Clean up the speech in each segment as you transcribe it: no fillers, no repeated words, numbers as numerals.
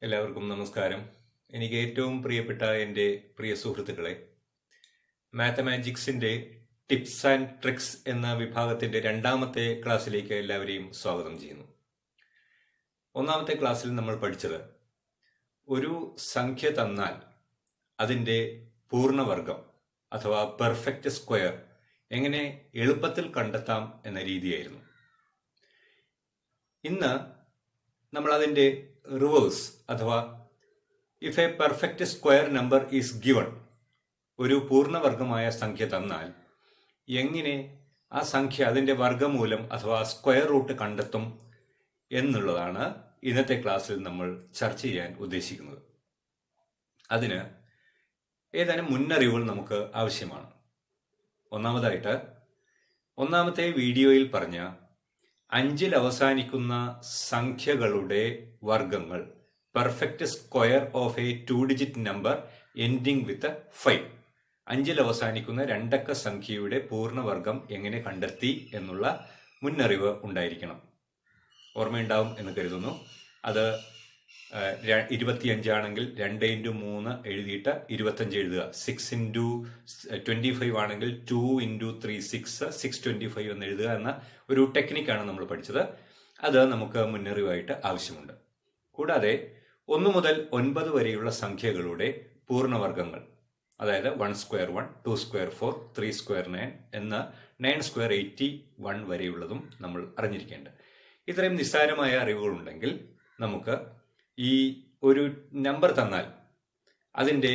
എല്ലാവർക്കും നമസ്കാരം. എനിക്ക് ഏറ്റവും പ്രിയപ്പെട്ട എൻ്റെ പ്രിയ സുഹൃത്തുക്കളെ, മാത്തമാറ്റിക്സിൻ്റെ ടിപ്സ് ആൻഡ് ട്രിക്സ് എന്ന വിഭാഗത്തിൻ്റെ രണ്ടാമത്തെ ക്ലാസ്സിലേക്ക് എല്ലാവരെയും സ്വാഗതം ചെയ്യുന്നു. ഒന്നാമത്തെ ക്ലാസ്സിൽ നമ്മൾ പഠിച്ചത് ഒരു സംഖ്യ തന്നാൽ അതിൻ്റെ പൂർണ്ണവർഗം അഥവാ പെർഫെക്റ്റ് സ്ക്വയർ എങ്ങനെ എളുപ്പത്തിൽ കണ്ടെത്താം എന്ന രീതിയായിരുന്നു. ഇന്ന് നമ്മൾ അതിൻ്റെ റിവേഴ്സ് അഥവാ if A perfect square number is given, ഒരു പൂർണ്ണവർഗമായ സംഖ്യ തന്നാൽ എങ്ങനെ ആ സംഖ്യ അതിൻ്റെ വർഗമൂലം അഥവാ സ്ക്വയർ റൂട്ട് കണ്ടെത്തും എന്നുള്ളതാണ് ഇന്നത്തെ ക്ലാസ്സിൽ നമ്മൾ ചർച്ച ചെയ്യാൻ ഉദ്ദേശിക്കുന്നത്. അതിന് ഏതാനും മുന്നറിവുകൾ നമുക്ക് ആവശ്യമാണ്. ഒന്നാമതായിട്ട്, ഒന്നാമത്തെ വീഡിയോയിൽ പറഞ്ഞ 5 അവസാനിക്കുന്ന സംഖ്യകളുടെ വർഗങ്ങൾ, perfect square of a 2 digit number ending with 5, 5 അവസാനിക്കുന്ന രണ്ടക്ക സംഖ്യയുടെ പൂർണ്ണവർഗം എങ്ങനെ കണ്ടെത്തി എന്നുള്ള മുന്നറിവ് ഉണ്ടായിരിക്കണം. ഓർമ്മയുണ്ടാവും എന്ന് കരുതുന്നു. അത് 25 ആണെങ്കിൽ 2 × 3 എഴുതിയിട്ട് 25 എഴുതുക. 6 × 25 ആണെങ്കിൽ 2 × 3 6, 625 എന്ന് എഴുതുക എന്ന ഒരു ടെക്നിക്കാണ് നമ്മൾ പഠിച്ചത്. അത് നമുക്ക് മുന്നറിവായിട്ട് ആവശ്യമുണ്ട്. കൂടാതെ 1 മുതൽ 9 വരെയുള്ള സംഖ്യകളുടെ പൂർണ്ണവർഗങ്ങൾ, അതായത് 1 സ്ക്വയർ 1, 2 സ്ക്വയർ 4, 3 സ്ക്വയർ 9 എന്ന 9 സ്ക്വയർ 81 വരെയുള്ളതും നമ്മൾ അറിഞ്ഞിരിക്കേണ്ടത്. ഇത്രയും നിസ്സാരമായ അറിവുകളുണ്ടെങ്കിൽ നമുക്ക് ഈ ഒരു നമ്പർ തന്നാൽ അതിൻ്റെ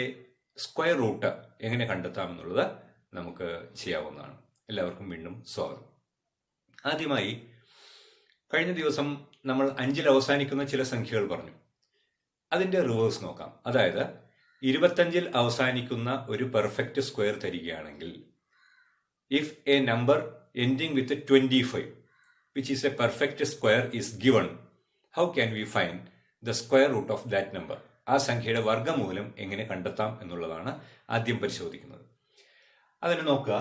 സ്ക്വയർ റൂട്ട് എങ്ങനെ കണ്ടെത്താമെന്നുള്ളത് നമുക്ക് ചെയ്യാവുന്നതാണ്. എല്ലാവർക്കും വീണ്ടും സ്വാഗതം. ആദ്യമായി, കഴിഞ്ഞ ദിവസം നമ്മൾ 5 അവസാനിക്കുന്ന ചില സംഖ്യകൾ പറഞ്ഞു. അതിൻ്റെ റിവേഴ്സ് നോക്കാം. അതായത് 25 അവസാനിക്കുന്ന ഒരു പെർഫെക്റ്റ് സ്ക്വയർ തരികയാണെങ്കിൽ, if A number ending with 25 which is a perfect square is given, how can we find the square root of that number? ആ സംഖ്യയുടെ വർഗ്ഗമൂലം എങ്ങനെ കണ്ടെത്താം എന്നുള്ളതാണ് ആദ്യം പരിശോധിക്കുന്നത്. അതിന് നോക്കുക.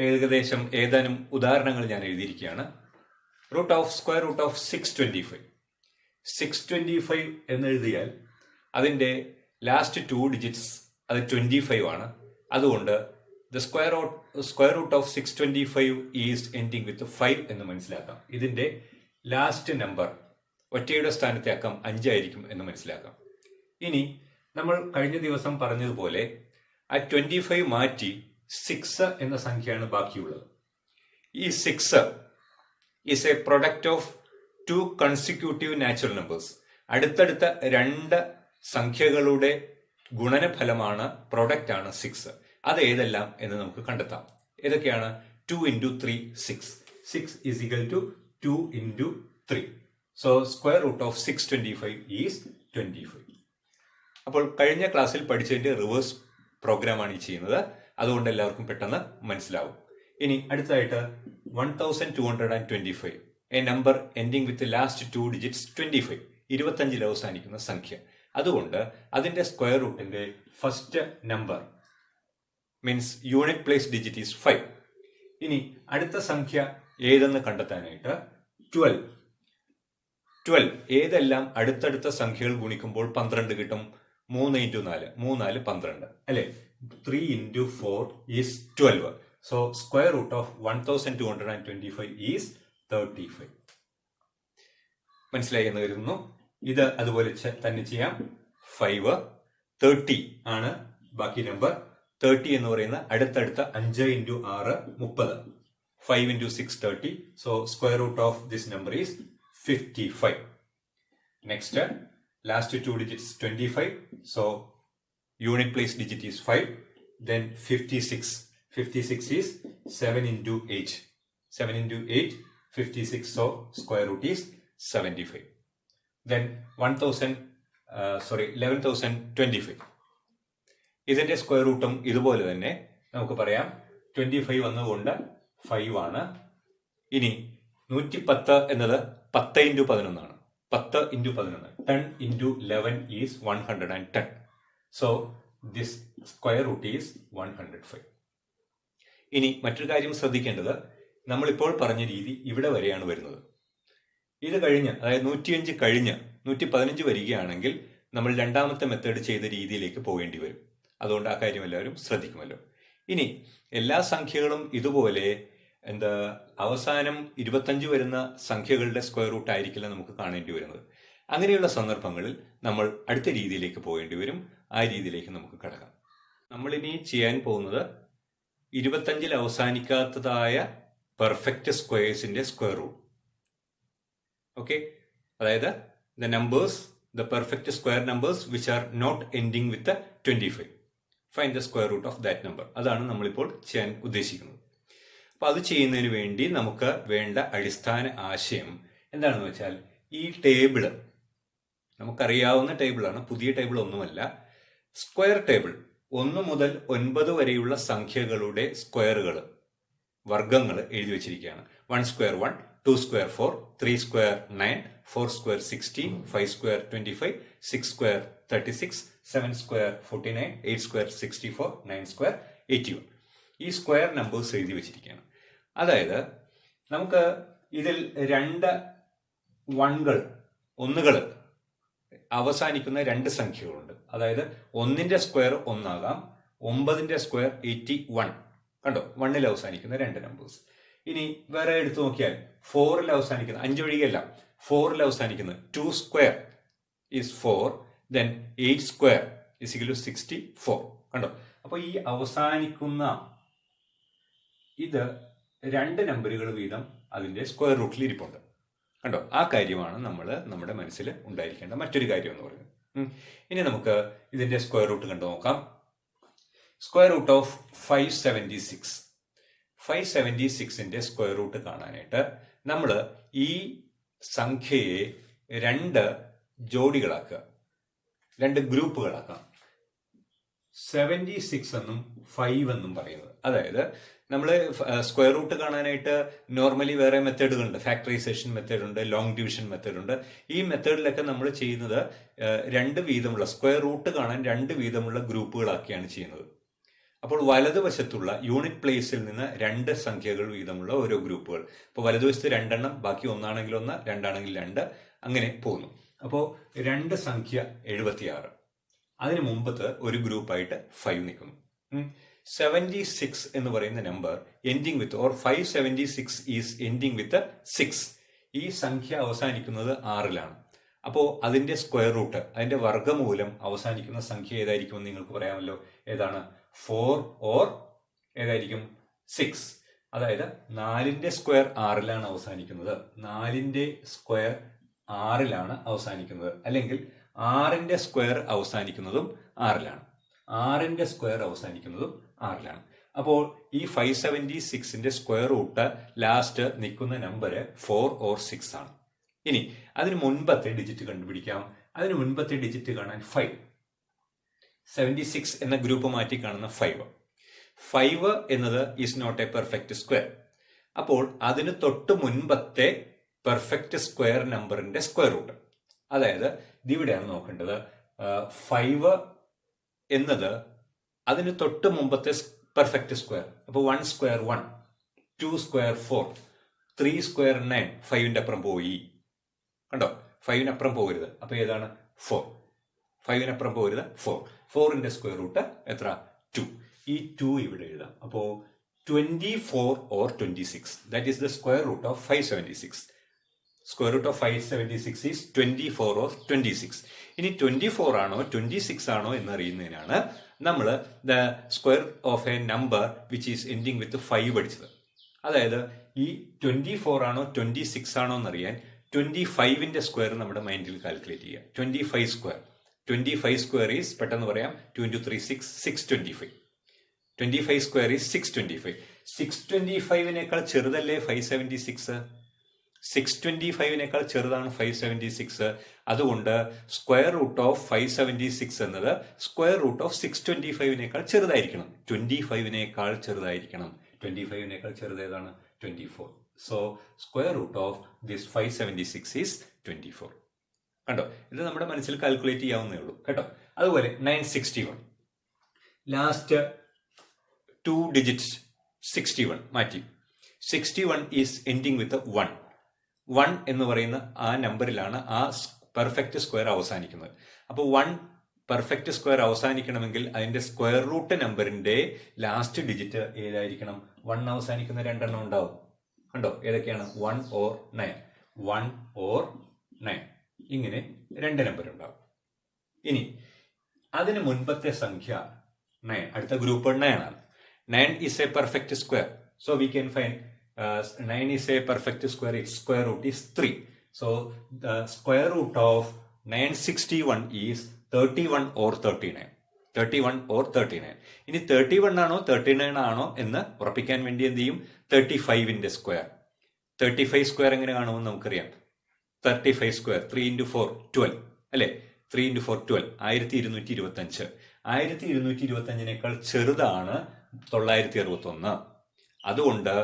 ഏകദേശം ഏതാനും ഉദാഹരണങ്ങൾ ഞാൻ എഴുതിയിരിക്കുകയാണ്. സ്ക്വയർ റൂട്ട് ഓഫ് 625 എന്നെഴുതിയാൽ അതിൻ്റെ ലാസ്റ്റ് 2 ഡിജിറ്റ്സ് അത് 25 ആണ്. അതുകൊണ്ട് the square root of 625 is ending with 5 എന്ന് മനസ്സിലാക്കാം. ഇതിന്റെ ലാസ്റ്റ് നമ്പർ ഒറ്റയുടെ സ്ഥാനത്തെ അക്കം 5 ആയിരിക്കും എന്ന് മനസ്സിലാക്കാം. ഇനി നമ്മൾ കഴിഞ്ഞ ദിവസം പറഞ്ഞതുപോലെ ആ 25 മാറ്റി 6 എന്ന സംഖ്യയാണ് ബാക്കിയുള്ളത്. ഈ 6 is a product of 2 consecutive natural numbers. അടുത്തടുത്ത 2 സംഖ്യകളുടെ ഗുണനഫലമാണ്, പ്രൊഡക്റ്റ് ആണ് 6. അത് ഏതെല്ലാം എന്ന് നമുക്ക് കണ്ടെത്താം. ഏതൊക്കെയാണ്? 2 × 3 6. 6 is equal to 2 × 3. So square root of 625 is 25. അപ്പോൾ കഴിഞ്ഞ ക്ലാസ്സിൽ പഠിച്ചതിന്റെ റിവേഴ്സ് പ്രോഗ്രാമാണ് ഈ ചെയ്യുന്നത്. അതുകൊണ്ട് എല്ലാവർക്കും പെട്ടെന്ന് മനസ്സിലാവും. ഇനി അടുത്തതായിട്ട് 1225, a number ending with last 2 digits 25, 25 അവസാനിക്കുന്ന സംഖ്യ. അതുകൊണ്ട് അതിന്റെ സ്ക്വയർ റൂട്ടിന്റെ first number means unit place digit is 5. ഇനി അടുത്ത സംഖ്യ ഏതെന്ന് കണ്ടെത്താനായിട്ട് 12 ഏതെല്ലാം അടുത്തടുത്ത സംഖ്യകൾ ഗുണിക്കുമ്പോൾ 12 കിട്ടും? 3 × 4, 3 × 4 12 അല്ലെ. 3 × 4 is 12. So square root of 1225 is 35. മനസ്സിലായി എന്ന് കരുതുന്നു. ഇത് അതുപോലെ തന്നെ ചെയ്യാം. 5 30 ആണ് ബാക്കി നമ്പർ. 30 എന്ന് പറയുന്ന അടുത്തടുത്ത 5 × 6 30. 5 × 6 30. So square root of this number is 55. Next, last 2 digits 25. So unit place digit is 5. Then 56. 56 is 7 × 8. 7 × 8 56. So square root is 75. Then 11,025. ഇതിന്റെ സ്ക്വയർ റൂട്ടും ഇതുപോലെ തന്നെ നമുക്ക് പറയാം. 25 വന്നുകൊണ്ട് 5 ആണ്. ഇനി 110 എന്നത് 10 × 11 ആണ്. 10 × 11 10 × 11 is 110. So this square root is 105. ഇനി മറ്റൊരു കാര്യം ശ്രദ്ധിക്കേണ്ടത്, നമ്മളിപ്പോൾ പറഞ്ഞ രീതി ഇവിടെ വരെയാണ് വരുന്നത്. ഇത് കഴിഞ്ഞ്, അതായത് 105 കഴിഞ്ഞ് 115 വരികയാണെങ്കിൽ നമ്മൾ രണ്ടാമത്തെ മെത്തേഡ് ചെയ്ത രീതിയിലേക്ക് പോകേണ്ടി വരും. അതുകൊണ്ട് ആ കാര്യം എല്ലാവരും ശ്രദ്ധിക്കുമല്ലോ. ഇനി എല്ലാ സംഖ്യകളും ഇതുപോലെ അവസാനം 25 വരുന്ന സംഖ്യകളുടെ സ്ക്വയർ റൂട്ട് ആയിരിക്കില്ല നമുക്ക് കാണേണ്ടി വരുന്നത്. അങ്ങനെയുള്ള സന്ദർഭങ്ങളിൽ നമ്മൾ അടുത്ത രീതിയിലേക്ക് പോകേണ്ടി വരും. ആ രീതിയിലേക്ക് നമുക്ക് കടക്കാം. നമ്മളിനി ചെയ്യാൻ പോകുന്നത് 25 അവസാനിക്കാത്തതായ പെർഫെക്റ്റ് സ്ക്വയേഴ്സിന്റെ സ്ക്വയർ റൂട്ട്. ഓക്കെ, അതായത് the perfect square numbers which are not ending with 25. Find the square root of that number. അതാണ് നമ്മളിപ്പോൾ ചെയ്യാൻ ഉദ്ദേശിക്കുന്നത്. അപ്പൊ അത് ചെയ്യുന്നതിന് വേണ്ടി നമുക്ക് വേണ്ട അടിസ്ഥാന ആശയം എന്താണെന്ന് വെച്ചാൽ, ഈ ടേബിള് നമുക്കറിയാവുന്ന ടേബിളാണ്, പുതിയ ടേബിൾ ഒന്നുമല്ല. സ്ക്വയർ ടേബിൾ 1 മുതൽ 9 വരെയുള്ള സംഖ്യകളുടെ സ്ക്വയറുകൾ, വർഗങ്ങൾ എഴുതി വെച്ചിരിക്കുകയാണ്. 1 square 1, 2 square 4, 3 square 9, 4 square 16, 5 square 25, 6 square 36, 7 square 49, 8 square 64, 9 square 81. ഈ സ്ക്വയർ നമ്പേഴ്സ് എഴുതി വെച്ചിരിക്കുകയാണ്. അതായത് നമുക്ക് ഇതിൽ 2 ഒന്നുകൾ അവസാനിക്കുന്ന 2 സംഖ്യകളുണ്ട്. അതായത് 1ന്റെ സ്ക്വയർ 1 ആകാം, 9ന്റെ സ്ക്വയർ 81. കണ്ടോ, 1ൽ അവസാനിക്കുന്ന 2 നമ്പേഴ്സ്. ഇനി വേറെ എടുത്തു നോക്കിയാൽ 4ൽ അവസാനിക്കുന്ന 5 ഒഴികെയല്ല, 4ൽ അവസാനിക്കുന്നത് 2 square is 4, then 8 square is equal to 64. കണ്ടോ, അപ്പൊ ഈ അവസാനിക്കുന്ന ഇത് 2 നമ്പറുകൾ വീതം അതിന്റെ സ്ക്വയർ റൂട്ടിൽ ഇരിപ്പുണ്ട്. കണ്ടോ, ആ കാര്യമാണ് നമ്മുടെ മനസ്സിൽ ഉണ്ടായിരിക്കേണ്ട മറ്റൊരു കാര്യം എന്ന് പറയുന്നത്. ഇനി നമുക്ക് ഇതിന്റെ സ്ക്വയർ റൂട്ട് കണ്ടു നോക്കാം. Square root of 576. 576ന്റെ സ്ക്വയർ റൂട്ട് കാണാനായിട്ട് നമ്മൾ ഈ സംഖ്യയെ 2 ജോഡികളാക്കുക, 2 ഗ്രൂപ്പുകളാക്കാം. 76 എന്നും 5 എന്നും പറയുന്നത്. അതായത് നമ്മൾ സ്ക്വയർ റൂട്ട് കാണാനായിട്ട് നോർമലി വേറെ മെത്തേഡുകളുണ്ട്. ഫാക്ടറൈസേഷൻ മെത്തേഡ് ഉണ്ട്, ലോങ് ഡിവിഷൻ മെത്തേഡ് ഉണ്ട്. ഈ മെത്തേഡിലൊക്കെ നമ്മൾ ചെയ്യുന്നത് 2 വീതമുള്ള സ്ക്വയർ റൂട്ട് കാണാൻ 2 വീതമുള്ള ഗ്രൂപ്പുകളാക്കിയാണ് ചെയ്യുന്നത്. അപ്പോൾ വലതുവശത്തുള്ള യൂണിറ്റ് പ്ലേസിൽ നിന്ന് 2 സംഖ്യകൾ വീതമുള്ള ഓരോ ഗ്രൂപ്പുകൾ. അപ്പോൾ വലതുവശത്ത് 2 എണ്ണം, ബാക്കി 1 ആണെങ്കിൽ 1, 2 ആണെങ്കിൽ 2, അങ്ങനെ പോകുന്നു. അപ്പോൾ 2 സംഖ്യ 76. അതിന് മുമ്പത്ത് ഒരു ഗ്രൂപ്പായിട്ട് 5 നിൽക്കുന്നു. 76 എന്ന് പറയുന്ന number ending with, or 576 is ending വിത്ത് 6. ഈ സംഖ്യ അവസാനിക്കുന്നത് 6ലാണ്. അപ്പോൾ അതിന്റെ സ്ക്വയർ റൂട്ട്, അതിന്റെ വർഗ്ഗമൂലം അവസാനിക്കുന്ന സംഖ്യ ഏതായിരിക്കുമെന്ന് നിങ്ങൾക്ക് പറയാമല്ലോ. ഏതാണ്? 4 ഓർ ഏതായിരിക്കും? 6. അതായത് 4ന്റെ സ്ക്വയർ 6ലാണ് അവസാനിക്കുന്നത്, 4ന്റെ സ്ക്വയർ 6ലാണ് അവസാനിക്കുന്നത്. അല്ലെങ്കിൽ 6ന്റെ സ്ക്വയർ അവസാനിക്കുന്നതും 6ലാണ്, 6ന്റെ സ്ക്വയർ അവസാനിക്കുന്നതും 6ലാണ്. അപ്പോൾ ഈ 576ന്റെ സ്ക്വയർ റൂട്ട് ലാസ്റ്റ് നിൽക്കുന്ന നമ്പർ 4 ഓർ 6 ആണ്. ഇനി അതിന് മുൻപത്തെ ഡിജിറ്റ് കണ്ടുപിടിക്കാം. അതിന് മുൻപത്തെ ഡിജിറ്റ് കാണാൻ 5. 76 എന്ന ഗ്രൂപ്പ് മാറ്റി കാണുന്ന 5 എന്നത് is not a perfect square. അപ്പോൾ അതിന് തൊട്ട് മുൻപത്തെ പെർഫെക്റ്റ് സ്ക്വയർ നമ്പറിന്റെ സ്ക്വയർ റൂട്ട്, അതായത് ഇതിവിടെയാണ് നോക്കേണ്ടത്. 5 എന്നത് അതിന് തൊട്ട് മുമ്പത്തെ പെർഫെക്റ്റ് സ്ക്വയർ. അപ്പോൾ 1 square 1, 2 square 4, 3 square 9. 5ന്റെ അപ്പുറം പോയി. കണ്ടോ, 5ന് അപ്പുറം പോകരുത്. അപ്പൊ ഏതാണ്? 4. 5ന് അപ്പുറം പോകരുത്, 4. 4ന്റെ സ്ക്വയർ റൂട്ട് എത്ര? 2. ഈ 2 ഇവിടെ എഴുതാം. അപ്പോ 24 or 26. That is the square root of 576. Square root of 576 is 24 or 26. ഇനി 24 ആണോ 26 ആണോ എന്നറിയുന്നതിനാണ് നമ്മൾ the square of A number which is ending with 5 പഠിച്ചത്. അതായത് ഈ 24 ആണോ 26 ആണോ എന്നറിയാൻ 25ന്റെ സ്ക്വയർ നമ്മുടെ മൈൻഡിൽ കാൽക്കുലേറ്റ് ചെയ്യുക. 25 സ്ക്വയർ ഈസ്, പെട്ടെന്ന് പറയാം, 2 into 3 6, 625. 25 square is 625. 625നേക്കാൾ ചെറുതല്ലേ 576? 625നേക്കാൾ ചെറുതാണ് 576. അതുകൊണ്ട് സ്ക്വയർ റൂട്ട് ഓഫ് 576 എന്നത് സ്ക്വയർ റൂട്ട് ഓഫ് 625നേക്കാൾ ചെറുതായിരിക്കണം. 25നേക്കാൾ ചെറുതായിരിക്കണം. 25നേക്കാൾ ചെറുത് ഏതാണ്? 24. So square root of this 576 is 24. കണ്ടോ, ഇത് നമ്മുടെ മനസ്സിൽ കാൽക്കുലേറ്റ് ചെയ്യാവുന്നേ ഉള്ളൂ കേട്ടോ. അതുപോലെ 961, ലാസ്റ്റ് 2 ഡിജിറ്റ്സ് 61 മാറ്റി. 61 ഈസ് എൻഡിങ് വിത്ത് 1. 1 എന്ന് പറയുന്ന ആ നമ്പറിലാണ്, ആ പെർഫെക്റ്റ് സ്ക്വയർ അവസാനിക്കുന്നത്. അപ്പോൾ 1 പെർഫെക്റ്റ് സ്ക്വയർ അവസാനിക്കണമെങ്കിൽ അതിന്റെ സ്ക്വയർ റൂട്ട് നമ്പറിന്റെ ലാസ്റ്റ് ഡിജിറ്റ് ഏതായിരിക്കണം? 1 അവസാനിക്കുന്ന രണ്ടെണ്ണം ഉണ്ടാവും. കണ്ടോ ഏതൊക്കെയാണ്? 1 or 9, 1 or 9, ഇങ്ങനെ രണ്ട് നമ്പർ ഉണ്ടാവും. ഇനി അതിന് മുൻപത്തെ സംഖ്യ 9, അടുത്ത ഗ്രൂപ്പ് 9 ആണ്. 9 is a perfect square, so we can find 9 is a perfect square. Its square root is 3. So the square root of 961 is 31 or 39. 31 or 39. ഇനി 31 ആണോ 39 ആണോ എന്ന് ഉറപ്പിക്കാൻ വേണ്ടി എന്ത് ചെയ്യും? 35ന്റെ സ്ക്വയർ. 35 സ്ക്വയർ എങ്ങനെ കാണുമെന്ന് നമുക്കറിയാം. 35 സ്ക്വയർ 3 into 4 12 അല്ലെ? 3 into 4 12, 1225. 1225നേക്കാൾ ചെറുതാണ് 961. അതുകൊണ്ട്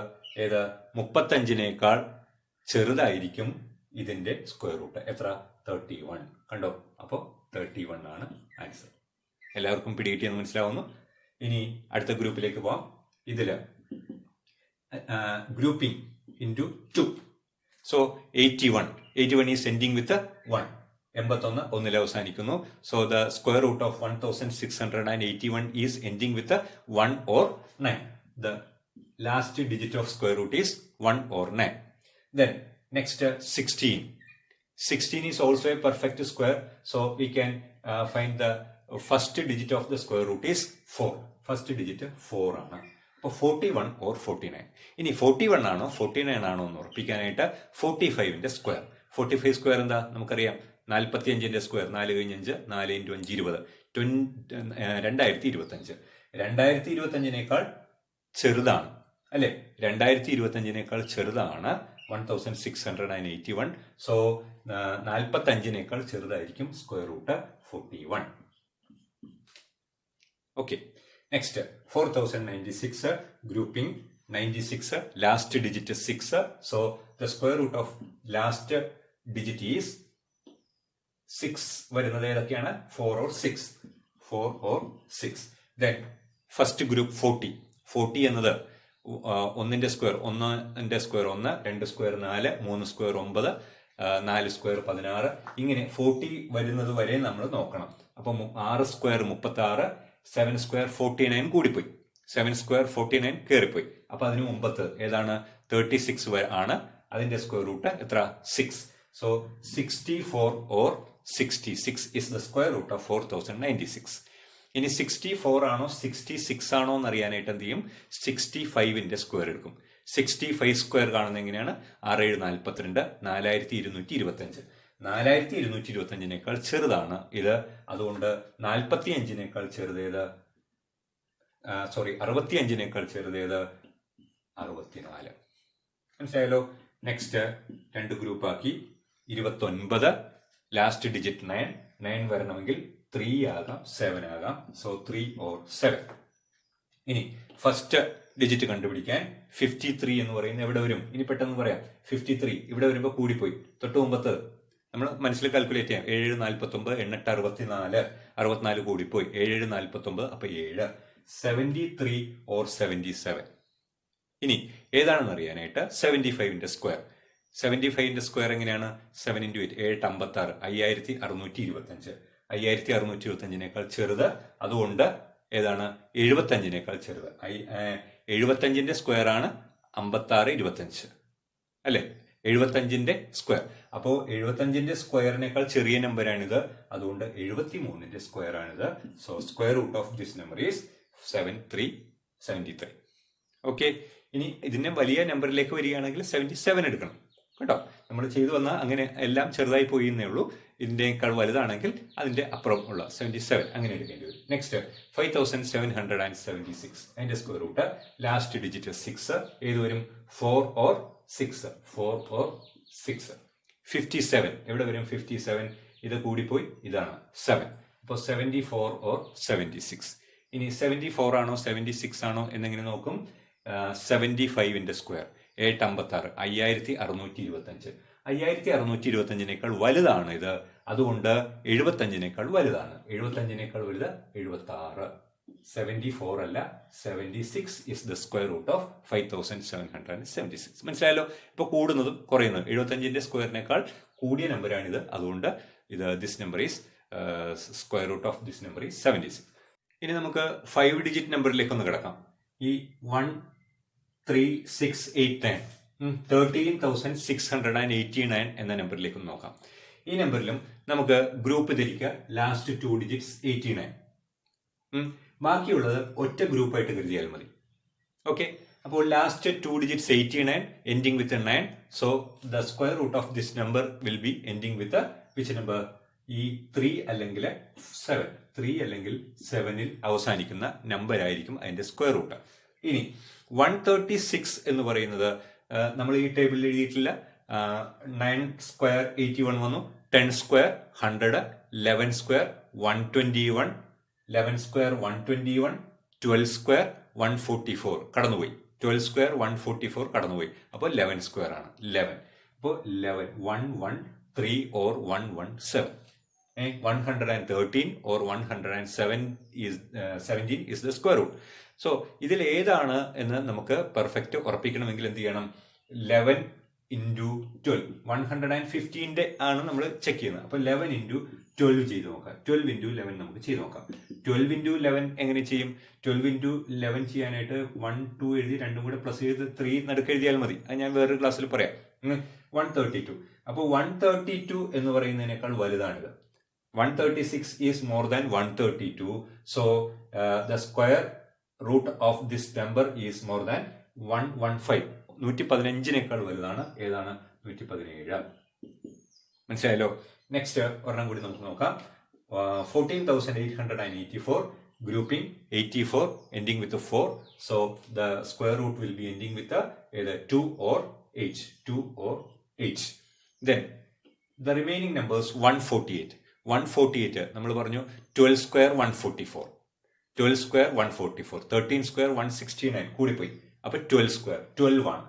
ഏത് 35നേക്കാൾ ചെറുതായിരിക്കും ഇതിന്റെ സ്ക്വയർ റൂട്ട്. എത്ര? 31. കണ്ടോ? അപ്പോൾ 31 ആണ് ആൻസർ. എല്ലാവർക്കും പിടികിട്ടിയെന്ന് മനസ്സിലാവുന്നു. ഇനി അടുത്ത ഗ്രൂപ്പിലേക്ക് പോവാം. ഇതില് grouping into 2. So 81 is ending with 1. 81 ഒന്നിൽ അവസാനിക്കുന്നു. So the square root of 1681 is ending with 1 or 9. The last digit of square root is 1 or 9. Then next 16. 16 is also a perfect square, so we can find the first digit of the square root is 4. First digit 4 ആണ്. അപ്പോൾ 41 or 49. ഇനി 41 ആണോ 49 ആണോ എന്ന് ഉറപ്പിക്കാനായിട്ട് 45ന്റെ square. 45 square എന്താ നമുക്കറിയാം? 45ന്റെ square 4 കഴിഞ്ഞ് 5, 4 into 5 20, 2025. 2025നേക്കാൾ ചെറുതാണ് അല്ലെ? 2025നേക്കാൾ ചെറുതാണ് 1681. സോ 45നേക്കാൾ ചെറുതായിരിക്കും square root 41. Okay, next 4096. Grouping 96, last digit 6. So the square root of last digit is 6. വരുന്നത് ഏതൊക്കെയാണ്? 4 or 6. 4 or 6. Then first group 40. 40 എന്നത് 1ന്റെ സ്ക്വയർ 1ന്റെ സ്ക്വയർ 1, 2 സ്ക്വയർ 4, 3 സ്ക്വയർ 9, 4 സ്ക്വയർ 16, ഇങ്ങനെ 40 വരുന്നത് വരെ നമ്മൾ നോക്കണം. അപ്പൊ 6 സ്ക്വയർ 36, 7 സ്ക്വയർ 49 കൂടിപ്പോയി, 7 സ്ക്വയർ 49 കയറിപ്പോയി. അപ്പൊ അതിന് മുമ്പത്ത് ഏതാണ്? 36 ആണ്. അതിന്റെ സ്ക്വയർ റൂട്ട് എത്ര? 6. So 64 or 66 is the square root of 4096. ഇനി 64 ആണോ 66 ആണോ എന്ന് അറിയാനായിട്ട് എന്ത് ചെയ്യും? 65ന്റെ സ്ക്വയർ എടുക്കും. 65 സ്ക്വയർ കാണുന്നത് എങ്ങനെയാണ്? 6 7 42, 4225. 4225നേക്കാൾ ചെറുതാണ് ഇത്. അതുകൊണ്ട് 45നേക്കാൾ ചെറുതേത്? 65നേക്കാൾ ചെറുതേത്? 64. മനസ്സിലായല്ലോ? നെക്സ്റ്റ് 2 ഗ്രൂപ്പ് ആക്കി. 29, ലാസ്റ്റ് ഡിജിറ്റ് 9. 9 വരണമെങ്കിൽ 3 ആകാം, 7 ആകാം. So 3 or 7. ഇനി ഫസ്റ്റ് ഡിജിറ്റ് കണ്ടുപിടിക്കാൻ 53 എന്ന് പറയുന്നത് എവിടെ വരും? ഇനി പെട്ടെന്ന് പറയാം. 53 ഇവിടെ വരുമ്പോൾ കൂടിപ്പോയി. തൊട്ട് മുമ്പത്ത് നമ്മൾ മനസ്സിൽ കാൽക്കുലേറ്റ് ചെയ്യാം. 7 49, 8 64, 64 കൂടിപ്പോയി. 7 49, അപ്പൊ 7. 73 or 77. ഇനി ഏതാണെന്ന് അറിയാനായിട്ട് 75ന്റെ സ്ക്വയർ. 75ന്റെ സ്ക്വയർ എങ്ങനെയാണ്? 7 into 8, 7 56, 5625. 5625നേക്കാൾ ചെറുത്. അതുകൊണ്ട് ഏതാണ്? 75നേക്കാൾ ചെറുത്. 75ന്റെ സ്ക്വയർ ആണ് 56 25 അല്ലെ? 75ന്റെ സ്ക്വയർ. അപ്പോ 75ന്റെ സ്ക്വയറിനേക്കാൾ ചെറിയ നമ്പറാണിത്. അതുകൊണ്ട് 73ന്റെ സ്ക്വയർ ആണിത്. So square root of this number is 73. Okay, ഇനി ഇതിന്റെ വലിയ നമ്പറിലേക്ക് വരികയാണെങ്കിൽ 77 എടുക്കണം കേട്ടോ. നമ്മൾ ചെയ്തു വന്നാൽ അങ്ങനെ എല്ലാം ചെറുതായി പോയി എന്നേ ഉള്ളൂ. ഇതിന്റെക്കാൾ വലുതാണെങ്കിൽ അതിന്റെ അപ്പുറം ഉള്ള 77 അങ്ങനെ എടുക്കേണ്ടി വരും. നെക്സ്റ്റ് 5776. അതിന്റെ സ്ക്വയർ റൂട്ട് ലാസ്റ്റ് ഡിജിറ്റ് 6. ഏത് വരും? 4 or 6. 4 or 6. 57 എവിടെ വരും? 57 ഇത് കൂടിപ്പോയി, ഇതാണ് 7. അപ്പോൾ 74 or 76. ഇനി 74 ആണോ 76 ആണോ എന്നെങ്ങനെ നോക്കും? 75ന്റെ സ്ക്വയർ 856, 5625. 5625നേക്കാൾ വലുതാണ് ഇത്. അതുകൊണ്ട് 75നേക്കാൾ വലുതാണ്. 75നേക്കാൾ വലുത് 76. 74 അല്ല, 76 is the square root of 5776. മനസ്സിലായല്ലോ? ഇപ്പൊ കൂടുന്നതും കുറയുന്നതും 75ന്റെ സ്ക്വയറിനേക്കാൾ കൂടിയ നമ്പറാണിത്. അതുകൊണ്ട് this number is square root of this number is 76. ഇനി നമുക്ക് 5 ഡിജിറ്റ് നമ്പറിലേക്ക് ഒന്ന് കിടക്കാം. ഈ 13689 13,689 എന്ന നമ്പറിലേക്ക് ഒന്ന് നോക്കാം. ഈ നമ്പറിലും നമുക്ക് ഗ്രൂപ്പ് തിരിക്കുക. Last 2 digits 89. ബാക്കിയുള്ളത് ഒറ്റ ഗ്രൂപ്പായിട്ട് കരുതിയാൽ മതി. ഓക്കെ, അപ്പോൾ last 2 digits 89 ending with 9. So the square root of this number will be ending with which number? ഈ 3 അല്ലെങ്കിൽ 7. 3 അല്ലെങ്കിൽ 7ൽ അവസാനിക്കുന്ന നമ്പർ ആയിരിക്കും അതിന്റെ സ്ക്വയർ റൂട്ട്. ഇനി 136 എന്ന് പറയുന്നത് നമ്മൾ ഈ ടേബിളിൽ എഴുതിയിട്ടില്ല. 9 സ്ക്വയർ 81 വന്നു, 10 സ്ക്വയർ 100, 11 സ്ക്വയർ 121, 11 സ്ക്വയർ 121, 12 സ്ക്വയർ 144 കടന്നുപോയി. 12 സ്ക്വയർ 144 കടന്നുപോയി. അപ്പോൾ 11 സ്ക്വയർ ആണ് 11. അപ്പോൾ 11 113 or 117. 113 or 117 is the square root. So ഇതിൽ ഏതാണ് എന്ന് നമുക്ക് പെർഫെക്റ്റ് ഉറപ്പിക്കണമെങ്കിൽ എന്ത് ചെയ്യണം? 11 into 12. 115 ആണ് നമ്മൾ ചെക്ക് ചെയ്യുന്നത്. അപ്പൊ 11 into 12 ചെയ്ത് നോക്കാം. 12 into 11 നമുക്ക് ചെയ്ത് നോക്കാം. 12 into 11 എങ്ങനെ ചെയ്യും? 12 into 11 ചെയ്യാനായിട്ട് 1 2 എഴുതി രണ്ടും കൂടെ പ്ലസ് ചെയ്ത് 3 നടുക്ക് എഴുതിയാൽ മതി. അത് ഞാൻ വേറൊരു ക്ലാസ്സിൽ പറയാം. 132. അപ്പോൾ 132 എന്ന് പറയുന്നതിനേക്കാൾ വലുതാണിത്. 136 is more than 132. So the square root of this number is more than 115. 115നേക്കാൾ വലുതാണ്. ഏതാണ്? 117. മനസ്സിലായല്ലോ? നെക്സ്റ്റ് ഒരെണ്ണം കൂടി നമുക്ക് നോക്കാം. 14,884 grouping 84 ending with 4. So the square root will be ending with either 2 or h. 2 or h. Then the remaining numbers 148. 148 നമ്മൾ പറഞ്ഞു 12 square 144, 12 square 144, 13 square 169 കൂടിപ്പോയി. അപ്പൊ 12 സ്ക്വയർ 12 ആണ്.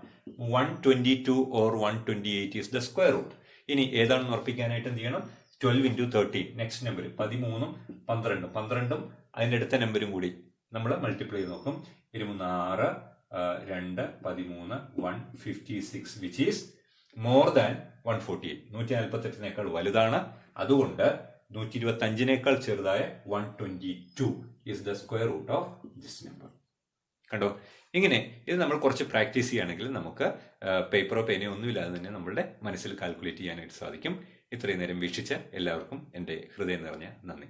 122 or 128 is the square root. ഇനി ഏതാണെന്ന് ഉറപ്പിക്കാനായിട്ട് എന്ത് ചെയ്യണം? 12 into 13 നെക്സ്റ്റ് നമ്പർ 13ഉം 12ഉം 12ഉം അതിന്റെ അടുത്ത നമ്പരും കൂടി നമ്മൾ മൾട്ടിപ്ലൈ ചെയ്ത് നോക്കും. 26 2 13 156 which is more than 148. 148നേക്കാൾ വലുതാണ്. അതുകൊണ്ട് 125നേക്കാൾ ചെറുതായ 122 is the square root of this number. കണ്ടോ? ഇങ്ങനെ ഇത് നമ്മൾ കുറച്ച് പ്രാക്ടീസ് ചെയ്യുകയാണെങ്കിൽ നമുക്ക് പേപ്പറോ പേനയോ ഒന്നുമില്ലാതെ തന്നെ നമ്മളുടെ മനസ്സിൽ കാൽക്കുലേറ്റ് ചെയ്യാനായിട്ട് സാധിക്കും. ഇത്രയും നേരം വീക്ഷിച്ച എല്ലാവർക്കും എൻ്റെ ഹൃദയം നിറഞ്ഞ നന്ദി.